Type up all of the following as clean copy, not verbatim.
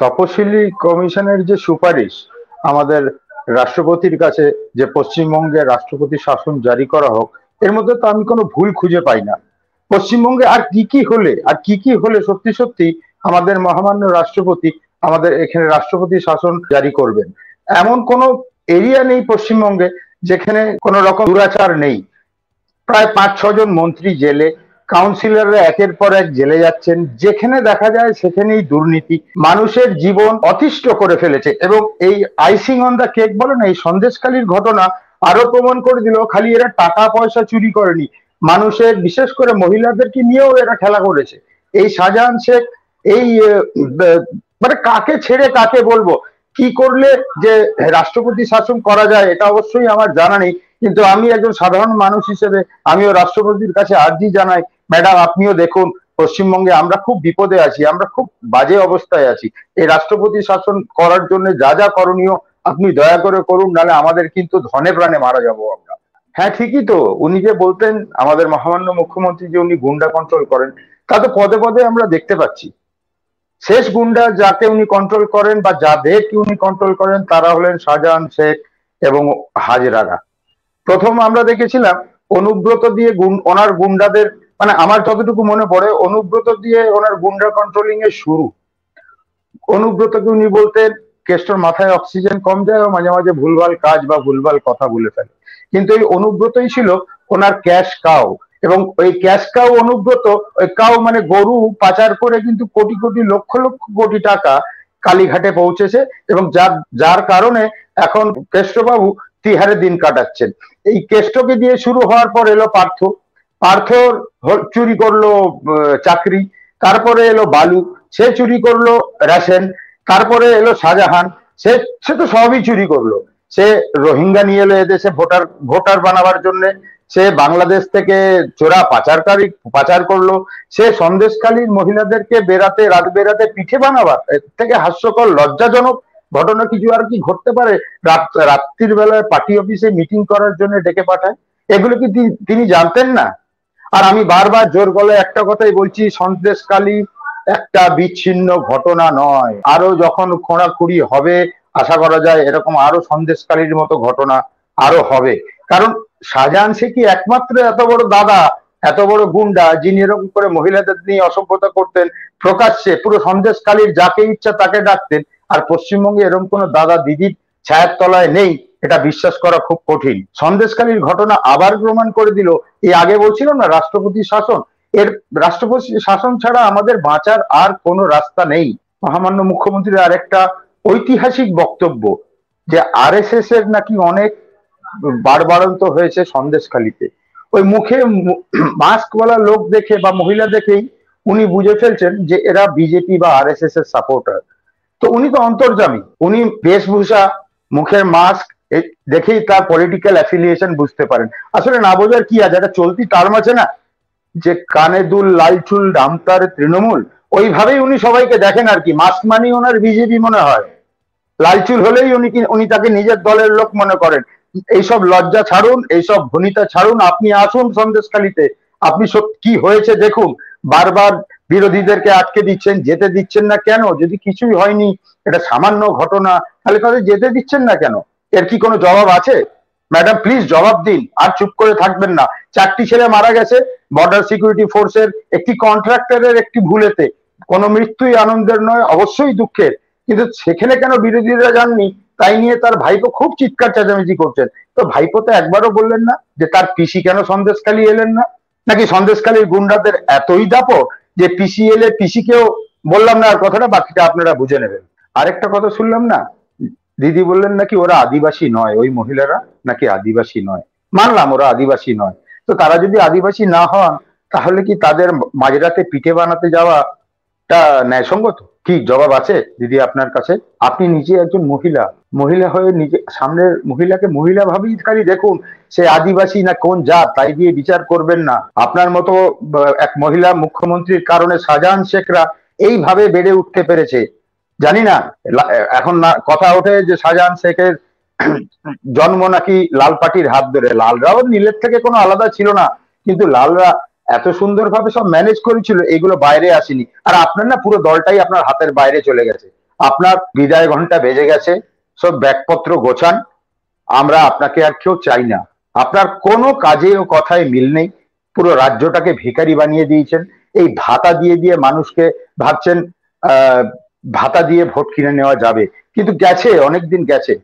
তপশিলি কমিশনের যে সুপারিশ আমাদের রাষ্ট্রপতির কাছে, যে পশ্চিমবঙ্গে রাষ্ট্রপতি শাসন জারি করা হোক, এর মধ্যে তো আমি কোনো ভুল খুঁজে পাই না। পশ্চিমবঙ্গে আর কি কি হলে সত্যি সত্যি আমাদের মহামান্য রাষ্ট্রপতি আমাদের এখানে রাষ্ট্রপতি শাসন জারি করবেন? এমন কোনো এরিয়া নেই পশ্চিমবঙ্গে যেখানে কোনো রকম দুরাচার নেই। প্রায় 5-6 জন মন্ত্রী জেলে, কাউন্সিলররা একের পর এক জেলে যাচ্ছেন, যেখানে দেখা যায় সেখানেই দুর্নীতি মানুষের জীবন অতিষ্ঠ করে ফেলেছে। এবং এই আইসিং অন দা কেক বলে না, এই সন্দেশখালির ঘটনা আরো প্রমাণ করে দিল খালি এরা টাকা পয়সা চুরি করেনি, মানুষের বিশেষ করে মহিলাদেরকে নিয়েও এরা খেলা করেছে। এই শাহজাহান শেখ, এই মানে কাকে ছেড়ে কাকে বলবো, কি করলে যে রাষ্ট্রপতি শাসন করা যায় এটা অবশ্যই আমার জানা নেই, কিন্তু আমি একজন সাধারণ মানুষ হিসেবে আমিও রাষ্ট্রপতির কাছে আর্জি জানাই, ম্যাডাম আপনিও দেখুন পশ্চিমবঙ্গে আমরা খুব বিপদে আছি, আমরা খুব বাজে অবস্থায় আছি, এই রাষ্ট্রপতি শাসন করার জন্য যা যা করণীয় আপনি দয়া করে করুন, নাহলে আমাদের কিন্তু ধনে প্রাণে মারা যাবো আমরা। হ্যাঁ ঠিকই তো, উনি যে বলতেন আমাদের মহামান্য মুখ্যমন্ত্রী যে উনি গুন্ডা কন্ট্রোল করেন, তা তো পদে পদে আমরা দেখতে পাচ্ছি। শেষ গুন্ডা যাকে উনি কন্ট্রোল করেন বা যাদেরকে উনি কন্ট্রোল করেন তারা হলেন শাহজাহান শেখ এবং হাজেরারা। প্রথম আমরা দেখেছিলাম অনুব্রত দিয়ে ওনার গুন্ডাদের, মানে আমার যতটুকু মনে পড়ে অনুব্রত দিয়ে ওনার গুন্ডা কন্ট্রোলিং এর শুরু। অনুব্রতকে উনি বলতেন কেষ্টর মাথায় অক্সিজেন কম যায় ও মাঝে মাঝে ভুলভাল কাজ বা ভুলভাল কথা বলে ফেলে, কিন্তু এই অনুব্রতই ছিল ওনার ক্যাশ কাউ। এবং ওই ক্যাশ কাউ অনুব্রত, ওই কাউ মানে গরু পাচার করে কিন্তু কোটি কোটি লক্ষ লক্ষ কোটি টাকা কালীঘাটে পৌঁছেছে, এবং যার যার কারণে এখন কেষ্টবাবু তিহারে দিন কাটাচ্ছেন। এই কেষ্টকে দিয়ে শুরু হওয়ার পর এলো পার্থ, পার্থ চুরি করলো চাকরি, তারপরে এলো বালু, সে চুরি করলো রেশন, তারপরে এলো শাহজাহান, সে সে তো সবই চুরি করলো। সে রোহিঙ্গা নিয়ে এলো এদেশে ভোটার ভোটার বানাবার জন্য, সে বাংলাদেশ থেকে চোরা পাচারকারী পাচার করলো, সে সন্দেশখালীর মহিলাদেরকে বেরাতে রাত বেরাতে পিঠে বানাবার, এর থেকে হাস্যকর লজ্জাজনক ঘটনা কিছু আর কি ঘটতে পারে? রাত্রির বেলায় পার্টি অফিসে মিটিং করার জন্য ডেকে পাঠায়, এগুলো কি তিনি জানতেন না? আর আমি বারবার জোর গলায় একটা কথাই বলছি, সন্দেশখালী একটা বিচ্ছিন্ন ঘটনা নয়, আরো যখন খোঁড়াখুড়ি হবে আশা করা যায় এরকম আরো সন্দেশখালীর মতো ঘটনা আরো হবে। কারণ শাহজাহান সে কি একমাত্র এত বড় দাদা, এত বড় গুন্ডা যিনি এরকম করে মহিলাদের নিয়ে অসভ্যতা করতেন প্রকাশ্যে, পুরো সন্দেশখালীর যাকে ইচ্ছা তাকে ডাকতেন? আর পশ্চিমবঙ্গে এরকম কোনো দাদা দিদির ছায়ার তলায় নেই, এটা বিশ্বাস করা খুব কঠিন। সন্দেশখালীর ঘটনা আবার প্রমাণ করে দিল, এই আগে বলছিলাম না রাষ্ট্রপতি শাসন, এর রাষ্ট্রপতি শাসন ছাড়া আমাদের বাঁচার আর কোনো রাস্তা নেই। মহামান্য মুখ্যমন্ত্রীর আরেকটা ঐতিহাসিক বক্তব্য, যে আরএসএস এর নাকি অনেক বাড়বাড়ন্ত হয়েছে সন্দেশখালীতে। ওই মুখে মাস্কওয়ালা লোক দেখে বা মহিলা দেখেই উনি বুঝে ফেলছেন যে এরা বিজেপি বা আরএসএস এর সাপোর্টার। তো উনি তো অন্তর্যামী, উনি বেশভূষা, মুখের মাস্ক দেখেই তার পলিটিক্যাল অ্যাফিলিয়েশন বুঝতে পারেন। আসলে না বোঝার কি আছে, একটা চলতি টার্ম আছে না, যে কানে দুল লাল চুল ডামতার তৃণমূল, ওইভাবেই উনি সবাইকে দেখেন আর কি। মাস্ক মানেই ওনার বিজেপি মনে হয়, লাল চুল হলেই উনি তাকে নিজের দলের লোক মনে করেন। এইসব লজ্জা ছাড়ুন, এইসব ভনিতা ছাড়ুন, আপনি আসুন সন্দেশখালীতে, আপনি কি হয়েছে দেখুন। বারবার বিরোধীদেরকে আটকে দিচ্ছেন, যেতে দিচ্ছেন না কেন? যদি কিছুই হয়নি, এটা সামান্য ঘটনা, তাহলে তাদের যেতে দিচ্ছেন না কেন? এর কি কোনো জবাব আছে? ম্যাডাম প্লিজ জবাব দিন, আর চুপ করে থাকবেন না। 4টি ছেলে মারা গেছে বর্ডার সিকিউরিটি ফোর্সের একটি কন্ট্রাক্টরের একটি ভুলেতে, কোনো মৃত্যুই আনন্দের নয়, অবশ্যই দুঃখের, কিন্তু সেখানে কেন বিরোধীরা যাননি তাই নিয়ে তার ভাইপো খুব চিৎকার চেঁচামেচি করছেন। তো ভাইপো তো একবারও বললেন না যে তার পিসি কেন সন্দেশখালী এলেন না? নাকি সন্দেশখালীর গুন্ডাদের এতই দাপট যে পিসি এলে পিসিকেও বললাম না আর কথাটা, বাকিটা আপনারা বুঝে নেবেন। আরেকটা কথা শুনলাম না, দিদি বললেন নাকি ওরা আদিবাসী নয়, ওই মহিলারা নাকি আদিবাসী নয়। মানলাম ওরা আদিবাসী নয়, তো তারা যদি আদিবাসী না হন তাহলে কি তাদের মাঝরাতে পিঠে বানাতে যাওয়াটা ন্যায়সঙ্গত? কি জবাব আছে দিদি আপনার কাছে? আপনি নিজে একজন মহিলা, মহিলা হয়ে নিজে সামনের মহিলাকে মহিলা ভাবেই খালি দেখুন, সে আদিবাসী না কোন জাত তাই দিয়ে বিচার করবেন না। আপনার মতো এক মহিলা মুখ্যমন্ত্রীর কারণে শাহজাহান শেখরা এইভাবে বেড়ে উঠতে পেরেছে। জানি না, এখন না কথা ওঠে যে শাহজাহান শেখের জন্ম নাকি লাল পার্টির হাত ধরে। লালরাও নীলের থেকে কোনো আলাদা ছিল না, কিন্তু লালরা এত সুন্দরভাবে সব ম্যানেজ করেছিল, এগুলো বাইরে আসেনি। আর আপনার না পুরো দলটাই আপনার হাতের বাইরে চলে গেছে। আপনার বিদায় ঘন্টা বেজে গেছে, সব ব্যাগপত্র গোছান, আমরা আপনাকে আর কেউ চাই না। আপনার কোনো কাজে ও কথায় মিল নেই, পুরো রাজ্যটাকে ভিখারি বানিয়ে দিয়েছেন। এই ভাতা দিয়ে দিয়ে মানুষকে ভাবছেন আহ ভাতা দিয়ে ভোট কিনে নেওয়া যাবে, কিন্তু গেছে, অনেকদিন গেছে।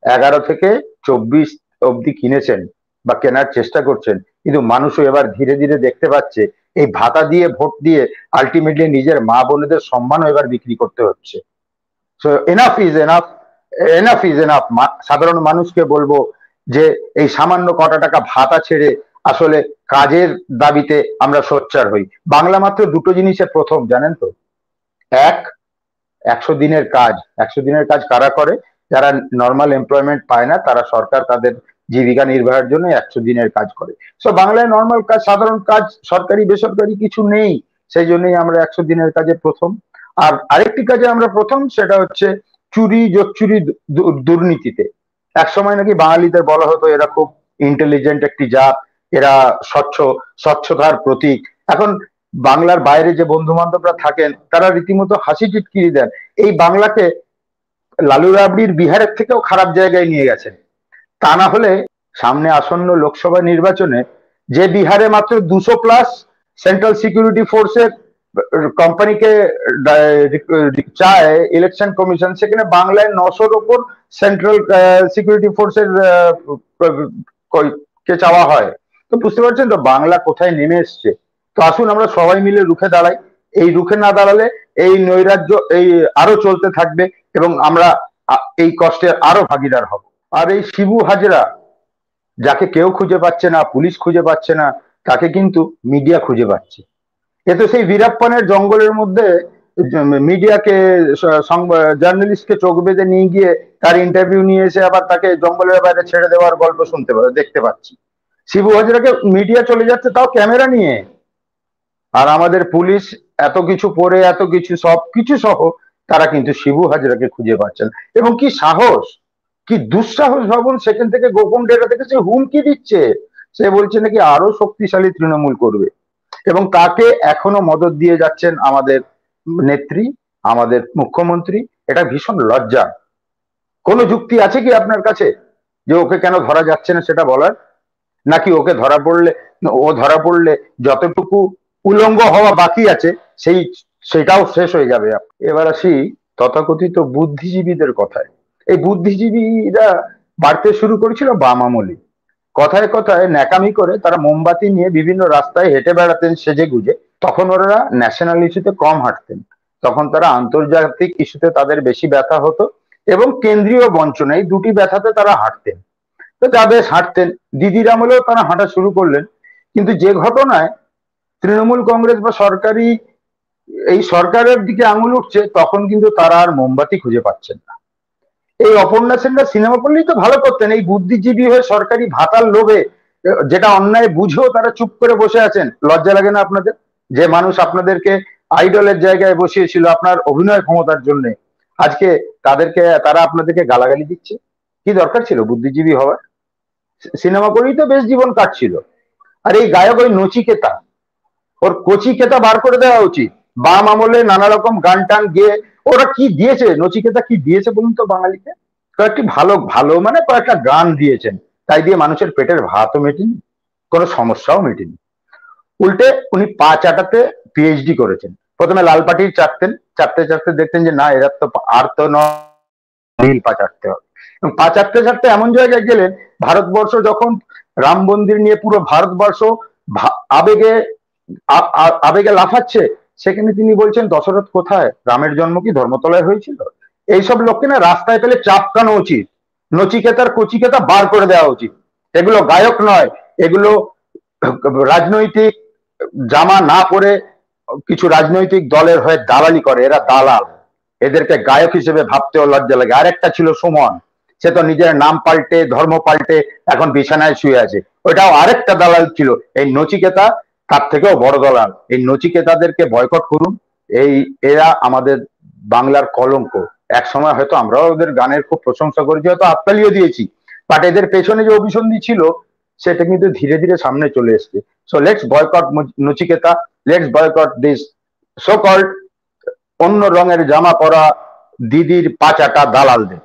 11 থেকে 24 অবধি কিনেছেন বা কেনার চেষ্টা করছেন, কিন্তু মানুষও এবার ধীরে ধীরে দেখতে পাচ্ছে এই ভাতা দিয়ে ভোট দিয়ে আলটিমেটলি নিজের মা বোনেদের সম্মানও এবার বিক্রি করতে হচ্ছে। So enough is enough, enough is enough. সাধারণ মানুষকে বলবো যে এই সামান্য কটা টাকা ভাতা ছেড়ে আসলে কাজের দাবিতে আমরা সোচ্চার হই। বাংলা মাত্র দুটো জিনিসে প্রথম, জানেন তো? এক, 100 দিনের কাজ। 100 দিনের কাজ কারা করে? যারা নর্মাল এমপ্লয়মেন্ট পায় না, তারা সরকার তাদের জীবিকা নির্বাহের জন্য 100 দিনের কাজ করে। সো বাংলায় নর্মাল কাজ, সাধারণ কাজ, সরকারি বেসরকারি কিছু নেই, সেই জন্যই আমরা 100 দিনের কাজে প্রথম। আর আরেকটি কাজে আমরা প্রথম, সেটা হচ্ছে চুরি জোচ্চুরি দুর্নীতিতে। একসময় নাকি বাঙালিদের বলা হতো এরা খুব ইন্টেলিজেন্ট একটি জাত, এরা স্বচ্ছতার প্রতীক। এখন বাংলার বাইরে যে বন্ধু বান্ধবরা থাকেন তারা রীতিমতো হাসি টিটকিরি দেন। এই বাংলাকে লালু রাবড়ির বিহারের থেকেও খারাপ জায়গায় নিয়ে গেছেন। তা না হলে সামনে আসন্ন লোকসভা নির্বাচনে যে বিহারে মাত্র 200+ সেন্ট্রাল সিকিউরিটি ফোর্সের কোম্পানিকে চায় ইলেকশন কমিশন, সেখানে বাংলায় 900-র ওপর সেন্ট্রাল সিকিউরিটি ফোর্সের কে চাওয়া হয়। তো বুঝতে পারছেন তো বাংলা কোথায় নেমে এসছে। তো আসুন আমরা সবাই মিলে রুখে দাঁড়াই। এই রুখে না দাঁড়ালে এই নৈরাজ্য এই আরো চলতে থাকবে এবং আমরা এই কষ্টের আরো ভাগিদার হব। আর এই শিবু হাজরা, যাকে কেউ খুঁজে পাচ্ছে না, পুলিশ খুঁজে পাচ্ছে না, তাকে কিন্তু মিডিয়া খুঁজে পাচ্ছে। এ তো সেই বীরাপ্পানের জঙ্গলের মধ্যে মিডিয়াকে, জার্নালিস্টকে চোখ বেঁধে নিয়ে গিয়ে তার ইন্টারভিউ নিয়ে এসে আবার তাকে জঙ্গলের বাইরে ছেড়ে দেওয়ার গল্প দেখতে পাচ্ছি। শিবু হাজরাকে মিডিয়া চলে যাচ্ছে, তাও ক্যামেরা নিয়ে। আর আমাদের পুলিশ এত কিছু পরে, এত কিছু সবকিছু সহ তারা কিন্তু শিবু হাজরাকে খুঁজে পাচ্ছেন। এবং কি সাহস, কি দুঃসাহস ভাবুন, সেখান থেকে গোপন ডেটা থেকে সে হুমকি দিচ্ছে। সে বলছে নাকি আরো শক্তিশালী তৃণমূল করবে, এবং তাকে এখনো মদত দিয়ে যাচ্ছেন আমাদের নেত্রী, আমাদের মুখ্যমন্ত্রী। এটা ভীষণ লজ্জা। কোনো যুক্তি আছে কি আপনার কাছে যে ওকে কেন ধরা যাচ্ছে না সেটা বলার? নাকি ওকে ধরা পড়লে যতটুকু উলঙ্গ হওয়া বাকি আছে সেটাও শেষ হয়ে যাবে? এবার আসি তথাকথিত বুদ্ধিজীবীদের কথায়। এই বুদ্ধিজীবীরা বাড়তে শুরু করেছিল বাম আমলে। কথায় কথায় ন্যাকামি করে তারা মোমবাতি নিয়ে বিভিন্ন রাস্তায় হেঁটে বেড়াতেন সেজে গুজে। তখন ওরা ন্যাশনাল ইস্যুতে কম হাঁটতেন, তখন তারা আন্তর্জাতিক ইস্যুতে তাদের বেশি ব্যথা হতো, এবং কেন্দ্রীয় বঞ্চনা, এই দুটি ব্যথাতে তারা হাঁটতেন। তো যাদের হাঁটতেন, দিদির আমলেও তারা হাঁটা শুরু করলেন। কিন্তু যে ঘটনায় তৃণমূল কংগ্রেস বা এই সরকারের দিকে আঙুল উঠছে, তখন কিন্তু তারা আর মোমবাতি খুঁজে পাচ্ছেন না। এই অপর্ণা সেনরা সিনেমা করলেই তো ভালো করতেন। এই বুদ্ধিজীবী হয়ে সরকারি ভাতার লোভে, যেটা অন্যায় বুঝেও তারা চুপ করে বসে আছেন। লজ্জা লাগে না আপনাদের? যে মানুষ আপনাদেরকে আইডলের জায়গায় বসিয়েছিল আপনার অভিনয় ক্ষমতার জন্য, আজকে তারা আপনাদেরকে গালাগালি দিচ্ছে। কি দরকার ছিল বুদ্ধিজীবী হওয়ার? সিনেমা করেই তো বেশ জীবন কাটছিল। আর এই গায়ক, ওই নচিকেতা, ওর কচিকেতা বার করে দেওয়া উচিত। বাম আমলে নানা রকম গান টান গেয়ে ওরা কি দিয়েছে, নচিকেতা কি দিয়েছে বলুন তো বাঙালিকে? কয়েকটি ভালো ভালো মানে কয়েকটা গান দিয়েছেন, তাই দিয়ে মানুষের পেটের ভাতও মেটেনি, কোনো সমস্যাও মেটেনি। উল্টে উনি পা চাটাতে পিএইচডি করেছেন। প্রথমে লাল পাটির চাটতেন, চাটতে চাটতে দেখতেন যে না, এরা তো আর তো নীল পা চাটতে হবে। এবং পা চাটতে চাটতে এমন জায়গায় গেলেন, ভারতবর্ষ যখন রাম মন্দির নিয়ে পুরো ভারতবর্ষ আবেগে আবেগে লাফাচ্ছে, সেখানে তিনি বলছেন দশরথ কোথায়, রামের জন্ম কি ধর্মতলায় হয়েছিল? এইসব লোককে না রাস্তায় পেলে চাপকানো উচিত, নচিকেতার কচিকেতা বার করে দেওয়া উচিত। এগুলো গায়ক নয়, এগুলো রাজনৈতিক জামা না পরে কিছু রাজনৈতিক দলের হয়ে দালালি করে, এরা দালাল। এদেরকে গায়ক হিসেবে ভাবতেও লজ্জা লাগে। আরেকটা ছিল সুমন, সে তো নিজের নাম পাল্টে ধর্ম পাল্টে এখন বিছানায় শুয়ে আছে, ওটাও আরেকটা দালাল ছিল। এই নচিকেতা তার থেকেও বড় দালাল। এই নচিকেতাদেরকে বয়কট করুন। এরা আমাদের বাংলার কলঙ্ক। এক সময় হয়তো আমরাও ওদের গানের খুব প্রশংসা করেছি, হয়তো হাততালিও দিয়েছি, বাট এদের পেছনে যে অভিসন্ধি ছিল সেটা কিন্তু ধীরে ধীরে সামনে চলে এসছে। So let's boycott Nachiketa, let's boycott this so called অন্য রঙের জামা পরা দিদির পাচাটা দালালদের।